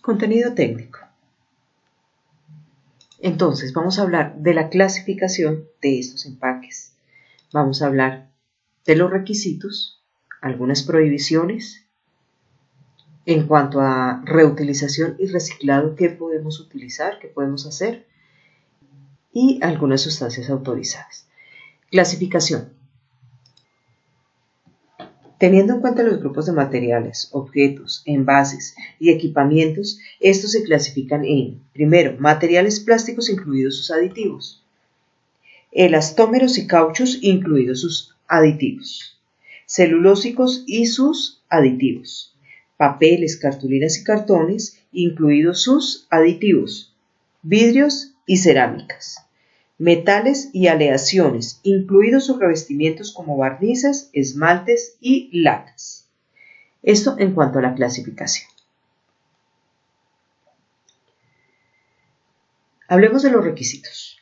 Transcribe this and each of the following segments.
Contenido técnico. Entonces, vamos a hablar de la clasificación de estos empaques. Vamos a hablar de los requisitos, algunas prohibiciones, en cuanto a reutilización y reciclado, qué podemos utilizar, qué podemos hacer, y algunas sustancias autorizadas. Clasificación. Teniendo en cuenta los grupos de materiales, objetos, envases y equipamientos, estos se clasifican en, primero, materiales plásticos incluidos sus aditivos, elastómeros y cauchos incluidos sus aditivos, celulósicos y sus aditivos, papeles, cartulinas y cartones incluidos sus aditivos, vidrios y cerámicas, metales y aleaciones, incluidos sus revestimientos como barnices, esmaltes y lacas. Esto en cuanto a la clasificación. Hablemos de los requisitos.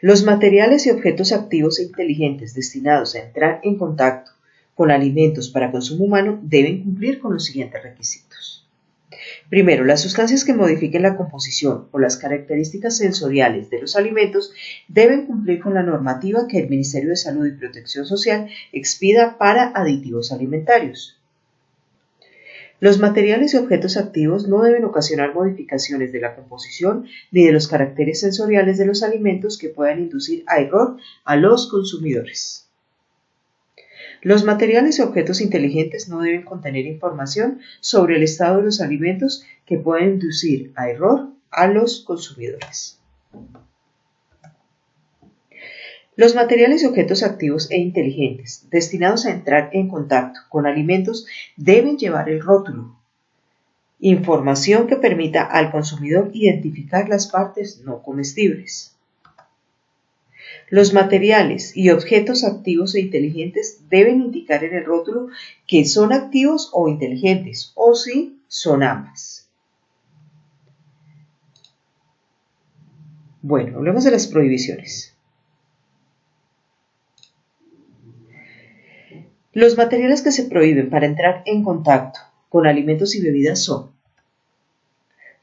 Los materiales y objetos activos e inteligentes destinados a entrar en contacto con alimentos para consumo humano deben cumplir con los siguientes requisitos. Primero, las sustancias que modifiquen la composición o las características sensoriales de los alimentos deben cumplir con la normativa que el Ministerio de Salud y Protección Social expida para aditivos alimentarios. Los materiales y objetos activos no deben ocasionar modificaciones de la composición ni de los caracteres sensoriales de los alimentos que puedan inducir a error a los consumidores. Los materiales y objetos inteligentes no deben contener información sobre el estado de los alimentos que pueden inducir a error a los consumidores. Los materiales y objetos activos e inteligentes destinados a entrar en contacto con alimentos deben llevar el rótulo, información que permita al consumidor identificar las partes no comestibles. Los materiales y objetos activos e inteligentes deben indicar en el rótulo que son activos o inteligentes, o si son ambas. Bueno, hablemos de las prohibiciones. Los materiales que se prohíben para entrar en contacto con alimentos y bebidas son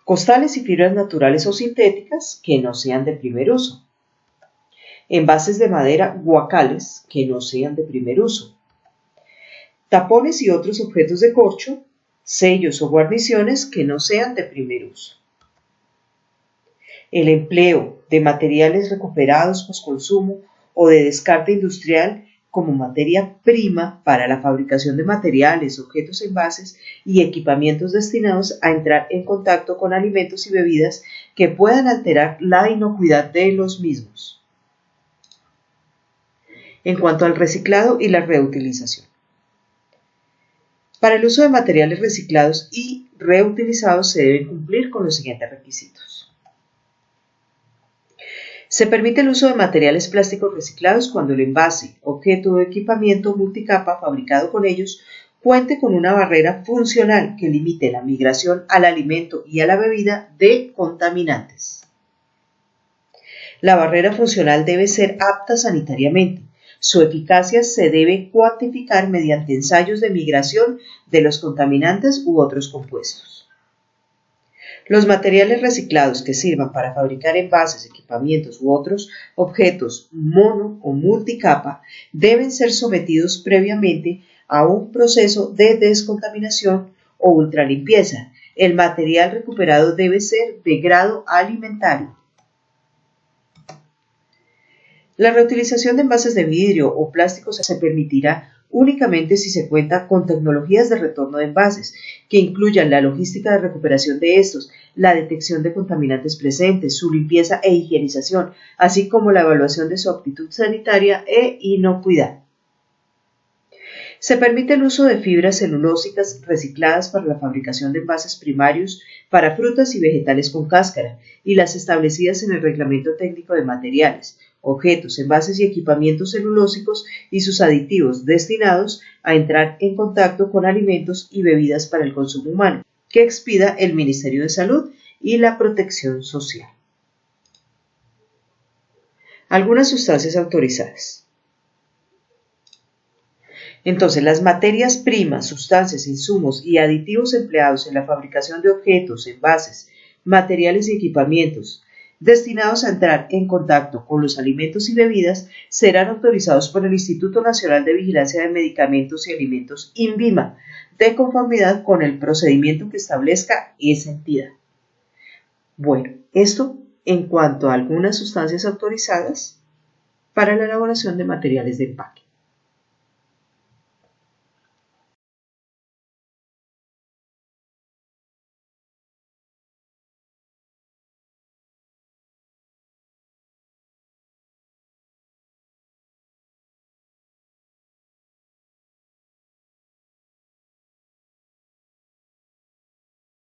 costales y fibras naturales o sintéticas que no sean de primer uso, envases de madera guacales que no sean de primer uso, tapones y otros objetos de corcho, sellos o guarniciones que no sean de primer uso. El empleo de materiales recuperados postconsumo o de descarte industrial como materia prima para la fabricación de materiales, objetos, envases y equipamientos destinados a entrar en contacto con alimentos y bebidas que puedan alterar la inocuidad de los mismos. En cuanto al reciclado y la reutilización. Para el uso de materiales reciclados y reutilizados se deben cumplir con los siguientes requisitos. Se permite el uso de materiales plásticos reciclados cuando el envase, objeto o equipamiento multicapa fabricado con ellos cuente con una barrera funcional que limite la migración al alimento y a la bebida de contaminantes. La barrera funcional debe ser apta sanitariamente. Su eficacia se debe cuantificar mediante ensayos de migración de los contaminantes u otros compuestos. Los materiales reciclados que sirvan para fabricar envases, equipamientos u otros objetos mono o multicapa deben ser sometidos previamente a un proceso de descontaminación o ultralimpieza. El material recuperado debe ser de grado alimentario. La reutilización de envases de vidrio o plásticos se permitirá únicamente si se cuenta con tecnologías de retorno de envases, que incluyan la logística de recuperación de estos, la detección de contaminantes presentes, su limpieza e higienización, así como la evaluación de su aptitud sanitaria e inocuidad. Se permite el uso de fibras celulósicas recicladas para la fabricación de envases primarios para frutas y vegetales con cáscara y las establecidas en el Reglamento Técnico de Materiales, objetos, envases y equipamientos celulósicos y sus aditivos destinados a entrar en contacto con alimentos y bebidas para el consumo humano, que expida el Ministerio de Salud y la Protección Social. Algunas sustancias autorizadas. Entonces, las materias primas, sustancias, insumos y aditivos empleados en la fabricación de objetos, envases, materiales y equipamientos destinados a entrar en contacto con los alimentos y bebidas serán autorizados por el Instituto Nacional de Vigilancia de Medicamentos y Alimentos, INVIMA, de conformidad con el procedimiento que establezca esa entidad. Bueno, esto en cuanto a algunas sustancias autorizadas para la elaboración de materiales de empaque.